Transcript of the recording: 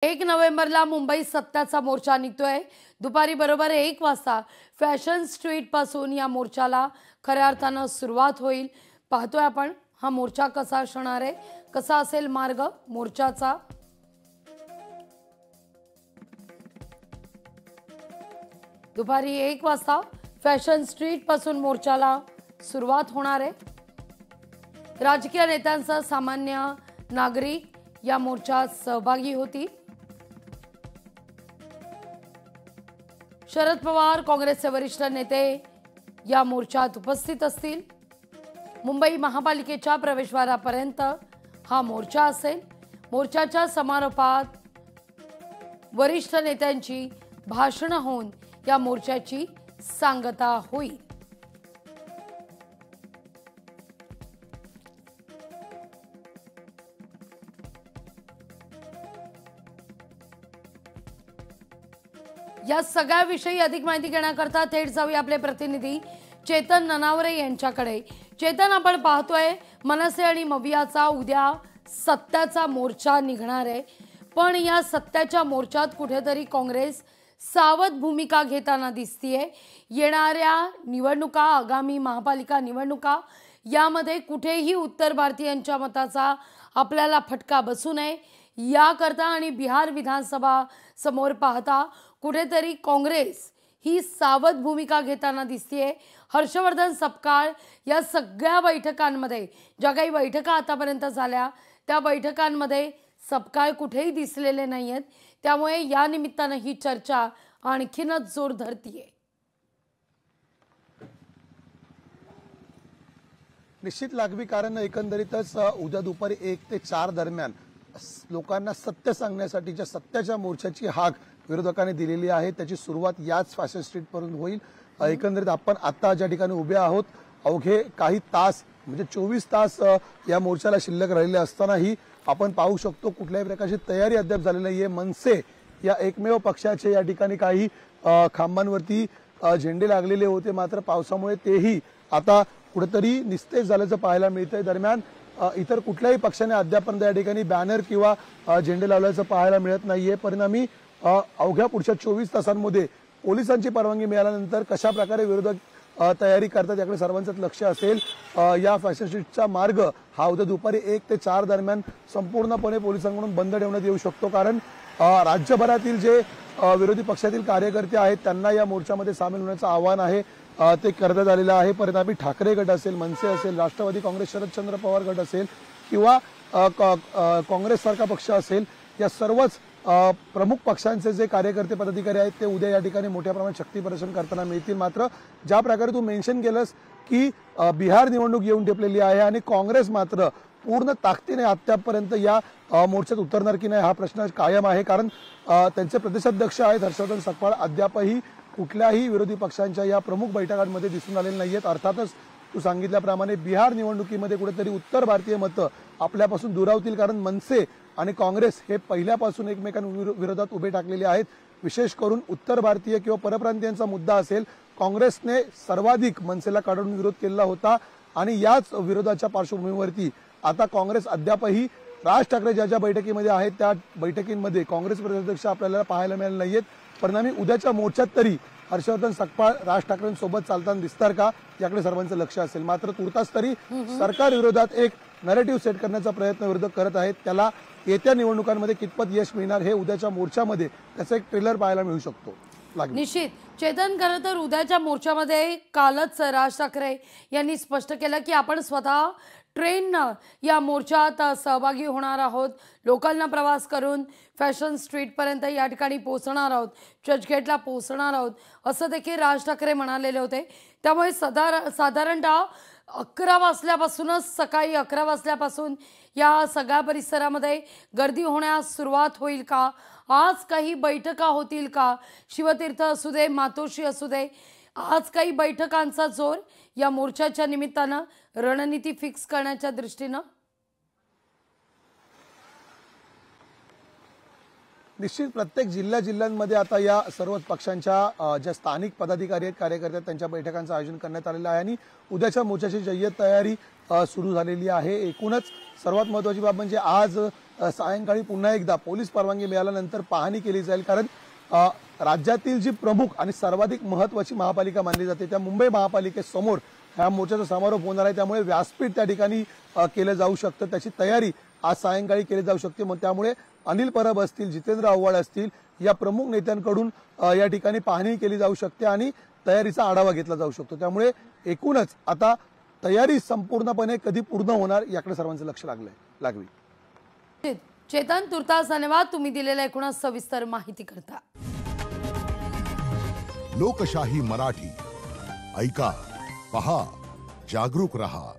1 नोव्हेंबरला मुंबईत सत्याचा मोर्चा निघतोय। दुपारी बरोबर 1 वाजता फॅशन स्ट्रीट पासून या मोर्चाला खऱ्या अर्थानं सुरुवात होईल। पाहतोय आपण हा मोर्चा कसा असणार आहे, कसा असेल मार्ग मोर्चाचा। दुपारी 1 वाजता फॅशन स्ट्रीट पासून मोर्चाला सुरुवात होणार आहे। राजकीय नेत्यांसह सामान्य नागरिक या मोर्चात सहभागी होतील। शरद पवार काँग्रेसचे वरिष्ठ नेते या मोर्चात उपस्थित असतील। मुंबई महापालिकेच्या प्रवेशद्वारापर्यंत हा मोर्चा असेल। मोर्चाच्या समारोपात वरिष्ठ नेत्यांची भाषणे होऊन या मोर्चाची सांगता होईल। या सगळ्याविषयी अधिक माहिती घेण्याकरता थेट जाऊया आपले प्रतिनिधी चेतन ननावरे यांच्याकडे। चेतन, आपण पाहतोय मनसे आणि मवियाचा उद्या सत्याचा मोर्चा निघणार आहे, पण या सत्याच्या मोर्चात कुठेतरी काँग्रेस सावध भूमिका घेताना दिसतीये। येणाऱ्या निवडणुका, आगामी महापालिका निवडणुका यामध्ये कुठेही उत्तर भारतीयांच्या मताचा आपल्याला फटका बसू नये याकरता आणि बिहार विधानसभा समोर पाहता कुठेतरी काँग्रेस ही सावध भूमिका घेताना दिसतीये। हर्षवर्धन सपकाळ या सगळ्या बैठकांमध्ये, ज्या काही बैठका आतापर्यंत झाल्या त्या बैठकांमध्ये सपकाळ कुठेही दिसलेले नाहीयेत, त्यामुळे या निमित्तानं ही चर्चा आणखीनच जोर धरतीये। निश्चित लागवी, कारण एकंदरीतच उद्या दुपारी 1 ते 4 दरम्यान लोकांना सत्य सांगण्यासाठीच्या सत्याच्या मोर्चाची हाक विरोधकांनी दिलेली आहे। त्याची सुरुवात याच फॅशन स्ट्रीट पासून होईल। एकंदरीत आपण आता ज्या ठिकाणी उभे आहोत, अवघे काही तास म्हणजे 24 तास या मोर्चाला शिल्लक राहिले असतानाही आपण पाहू शकतो कुठल्याही प्रकारची तयारी अद्याप झालेली नाहीये। मनसे या एकमेव पक्षाचे या ठिकाणी काही खांबांवरती झेंडे लागलेले होते, मात्र पावसामुळे तेही आता कुठेतरी निस्तेज झाल्याचं पाहायला मिळतंय। दरम्यान इतर कुठल्याही पक्षाने अद्यापर्यंत या ठिकाणी बॅनर किंवा झेंडे लावल्याचं पाहायला मिळत नाहीये। परिणामी अवघ्या पुढच्या 24 तासांमध्ये पोलिसांची परवानगी मिळाल्यानंतर कशा प्रकारे विरोधक तयारी करतात याकडे सर्वांचंच लक्ष असेल। या फॅशन स्ट्रीटचा मार्ग हा उद्या दुपारी 1 ते 4 दरम्यान संपूर्णपणे पोलिसांकडून बंद ठेवण्यात येऊ शकतो, कारण राज्यभरातील जे विरोधी पक्षातील कार्यकर्ते आहेत त्यांना या मोर्चामध्ये सामील होण्याचं आवाहन आहे ते करण्यात आलेलं आहे। परिणामी ठाकरे गट असेल, मनसे असेल, राष्ट्रवादी काँग्रेस शरदचंद्र पवार गट असेल किंवा काँग्रेस सारखा पक्ष असेल, या सर्वच प्रमुख पक्षांचे जे कार्यकर्ते पदाधिकारी आहेत ते उद्या या ठिकाणी मोठ्या प्रमाणात शक्ती प्रदर्शन करताना मिळतील। मात्र ज्या प्रकारे तू मेन्शन केलंस की बिहार निवडणूक येऊन ठेपलेली आहे आणि काँग्रेस मात्र पूर्ण ताकदीने आतापर्यंत या मोर्चात उतरणार की नाही हा प्रश्न कायम आहे, कारण त्यांचे प्रदेशाध्यक्ष आहेत हर्षवर्धन सपकाळ अद्यापही कुठल्याही विरोधी पक्षांच्या या प्रमुख बैठकांमध्ये दिसून आलेले नाहीयेत। अर्थातच तू सांगितल्याप्रमाणे बिहार निवडणुकीमध्ये कुठेतरी उत्तर भारतीय मतं आपल्यापासून दुरावतील, कारण मनसे आणि काँग्रेस हे पहिल्यापासून एकमेकांविरोधात उभे ठाकलेले आहेत। विशेष करून उत्तर भारतीय किंवा परप्रांतीयांचा मुद्दा असेल, काँग्रेसने सर्वाधिक मनसेला काढून विरोध केला होता आणि याच विरोधाच्या पार्श्वभूमीवरती आता काँग्रेस अद्यापही राज ठाकरे ज्या बैठकीमध्ये आहेत त्या बैठकींमध्ये काँग्रेस प्रदेशाध्यक्ष आपल्याला पाहायला मिळाले नाहीयेत। परिणामी उद्याच्या मोर्चात तरी हर्षवर्धन सपकाळ राज ठाकरेंसोबत चालताना दिसणार का याकडे सर्वांचं लक्ष असेल। मात्र तुर्तास तरी सरकार विरोधात एक नॅरेटिव्ह सेट करण्याचा प्रयत्न विरोधक करत आहेत। त्याला येत्या निवडणुकांमध्ये कितपत यश मिळणार हे उद्याच्या मोर्चामध्ये त्याचा एक ट्रेलर पाहायला मिळू शकतो। निश्चित चेतन, खरं तर उद्याच्या मोर्चामध्ये कालच राज ठाकरे यांनी स्पष्ट केलं की आपण स्वतः ट्रेननं या मोर्चात सहभागी होणार आहोत, लोकलनं प्रवास करून फॅशन स्ट्रीटपर्यंत या ठिकाणी पोहोचणार आहोत, चर्चगेटला पोहोचणार आहोत असं देखील राज ठाकरे म्हणालेले होते। त्यामुळे साधारणतः 11 वाजल्यापासूनच, सकाळी 11 वाजल्यापासून या सगळ्या परिसरामध्ये गर्दी होण्यास सुरुवात होईल का? आज काही बैठका होतील का? शिवतीर्थ असू दे, मातोश्री असू दे, आज काही बैठकांचा जोर या मोर्चाच्या निमित्तानं रणनीती फिक्स करण्याच्या दृष्टीनं? निश्चित प्रत्येक जिल्ह्यांमध्ये आता या सर्व पक्षांच्या ज्या स्थानिक पदाधिकारी आहेत, कार्यकर्ते आहेत, त्यांच्या बैठकांचं आयोजन करण्यात आलेलं आहे आणि उद्याच्या मोर्चाची जय्यत तयारी सुरू झालेली आहे। एकूणच सर्वात महत्त्वाची बाब म्हणजे आज सायंकाळी पुन्हा एकदा पोलीस परवानगी मिळाल्यानंतर पाहणी केली जाईल, कारण राज्यातील जी प्रमुख आणि सर्वाधिक महत्त्वाची महापालिका मानली जाते त्या मुंबई महापालिकेसमोर ह्या मोर्चाचा समारोप होणार आहे। त्यामुळे व्यासपीठ त्या ठिकाणी केलं जाऊ शकतं, त्याची तयारी आज सायंकाळी केली जाऊ शकते। मग त्यामुळे अनिल परब असतील, जितेंद्र आव्हाड असतील, या प्रमुख नेत्यांकडून या ठिकाणी पाहणी केली जाऊ शकते आणि तयारीचा आढावा घेतला जाऊ शकतो। त्यामुळे एकूणच आता तयारी संपूर्णपणे कधी पूर्ण होणार याकडे सर्वांचं लक्ष लागलंय। चेतन, तुर्तास धन्यवाद तुम्ही दिलेल्या एकूण सविस्तर माहिती करता। लोकशाही मराठी ऐका, पहा, जागरूक रहा।